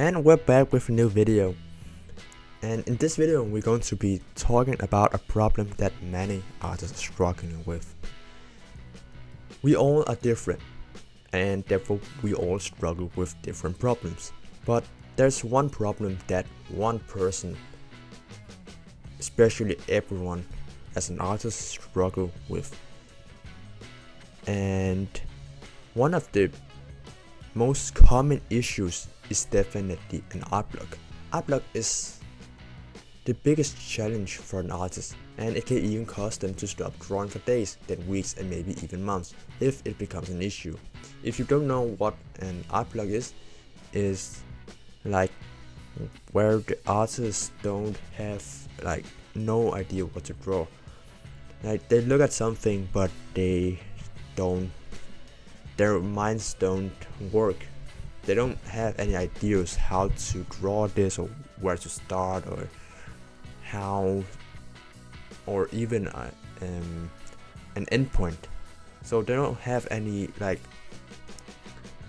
And we're back with a new video. And in this video we're going to be talking about a problem that many artists are struggling with. We all are different, and therefore we all struggle with different problems. But there's one problem that one person, especially everyone as an artist, struggle with. And one of the most common issues is definitely an art block. Art block is the biggest challenge for an artist, and it can even cause them to stop drawing for days, then weeks, and maybe even months if it becomes an issue. If you don't know what an art block is like where the artists don't have no idea what to draw. Like they look at something but their minds don't work. They don't have any ideas how to draw this, or where to start, or how, or even an endpoint. So they don't have any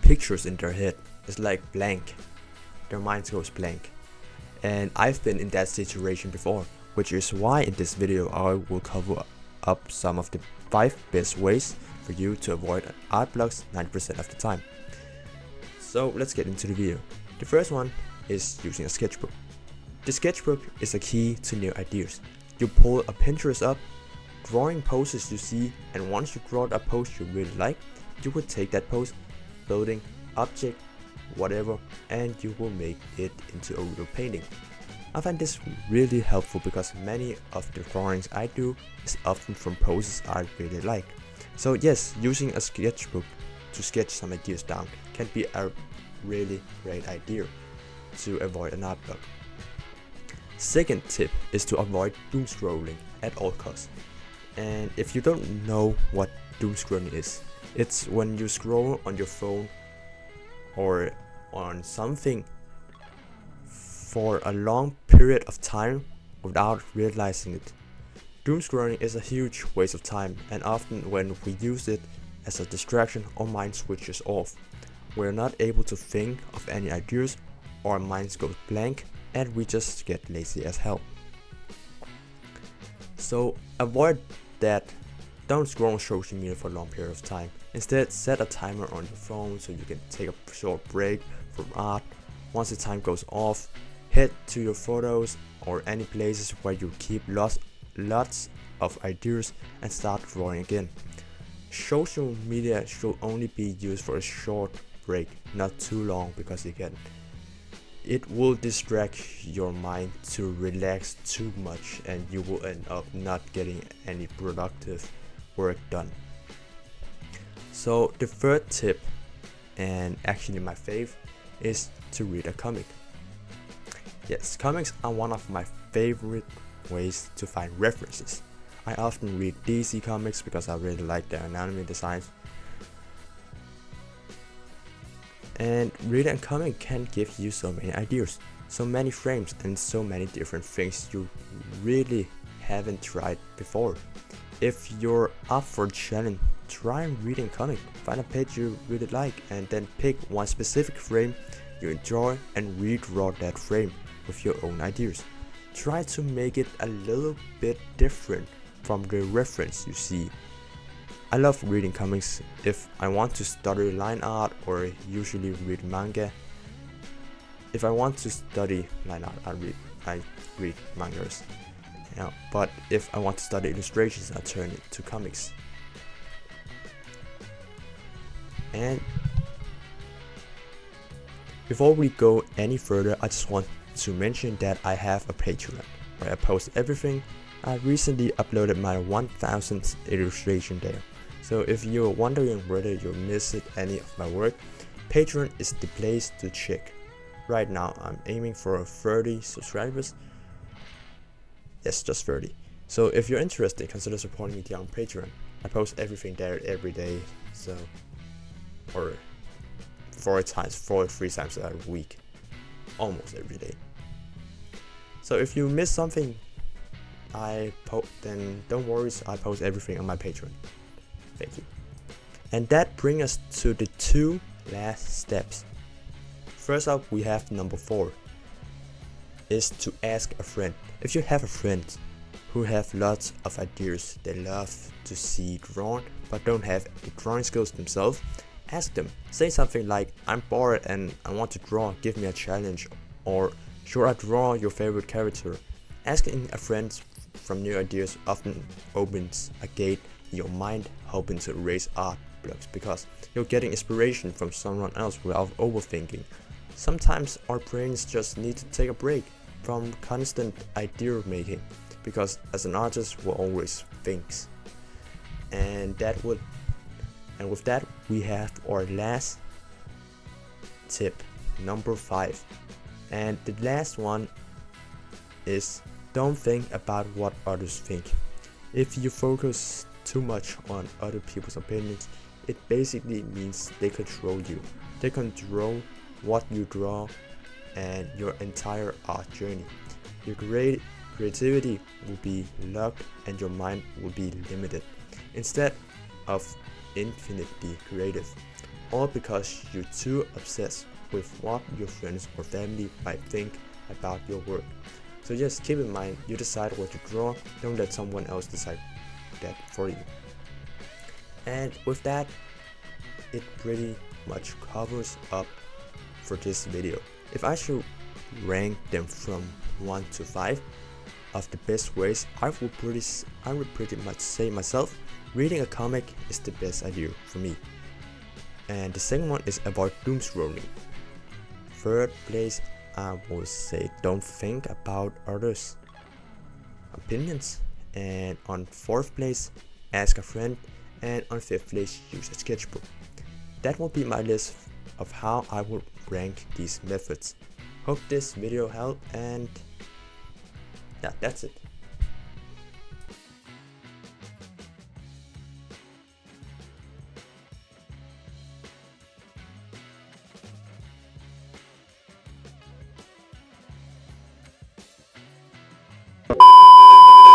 pictures in their head. It's like blank. Their mind goes blank. And I've been in that situation before, which is why in this video I will cover up some of the 5 best ways for you to avoid art blocks 90% of the time. So let's get into the video. The first one is using a sketchbook. The sketchbook is a key to new ideas. You pull a Pinterest up, drawing poses you see, and once you draw a pose you really like, you will take that pose, building, object, whatever, and you will make it into a real painting. I find this really helpful because many of the drawings I do is often from poses I really like. So yes, using a sketchbook to sketch some ideas down can be a really great idea to avoid an art block. Second tip is to avoid doom scrolling at all costs. And if you don't know what doom scrolling is, it's when you scroll on your phone or on something for a long period of time without realizing it. Doom scrolling is a huge waste of time, and often when we use it as a distraction, our mind switches off. We're not able to think of any ideas, our minds go blank, and we just get lazy as hell. So avoid that. Don't scroll on social media for a long period of time. Instead, set a timer on your phone so you can take a short break from art. Once the time goes off, head to your photos or any places where you keep lots of ideas and start drawing again. Social media should only be used for a short break, not too long, because it will distract your mind to relax too much, and you will end up not getting any productive work done. So the third tip, and actually my fave, is to read a comic. Yes, comics are one of my favorite ways to find references. I often read DC comics because I really like their anime designs. And reading a comic can give you so many ideas, so many frames, and so many different things you really haven't tried before. If you're up for a challenge, try reading a comic. Find a page you really like and then pick one specific frame you enjoy and redraw that frame with your own ideas. Try to make it a little bit different from the reference you see. I love reading comics if I want to study line art, or usually read manga. If I want to study line art, I read mangas. But if I want to study illustrations, I turn it to comics. And before we go any further, I just want to mention that I have a Patreon where I post everything. I recently uploaded my 1000th illustration there. So if you're wondering whether you missed any of my work, Patreon is the place to check. Right now I'm aiming for 30 subscribers. Yes, just 30. So if you're interested, consider supporting me there on Patreon. I post everything there every day, so or 3 times a week, almost every day. So if you miss something then don't worry, I post everything on my Patreon. Thank you. And that brings us to the 2 last steps. First up, we have number 4 is to ask a friend. If you have a friend who have lots of ideas they love to see drawn but don't have the drawing skills themselves, ask them. Say something like, I'm bored and I want to draw, give me a challenge, or should I draw your favorite character? Asking a friend from new ideas often opens a gate in your mind, helping to erase art blocks because you're getting inspiration from someone else without overthinking. Sometimes our brains just need to take a break from constant idea making, because as an artist we're always thinks. And with that we have our last tip, number 5. And the last one is, don't think about what others think. If you focus too much on other people's opinions, it basically means they control you. They control what you draw and your entire art journey. Your creativity will be locked and your mind will be limited instead of infinitely creative, all because you're too obsessed with what your friends or family might think about your work. So just keep in mind, you decide what to draw, don't let someone else decide that for you. And with that, it pretty much covers up for this video. If I should rank them from 1 to 5 of the best ways, I would pretty much say myself, reading a comic is the best idea for me. And the second one is avoid doom scrolling. Third place, I would say don't think about others' opinions. And on 4th place, ask a friend. And on 5th place, use a sketchbook. That will be my list of how I would rank these methods. Hope this video helped, and yeah, that's it.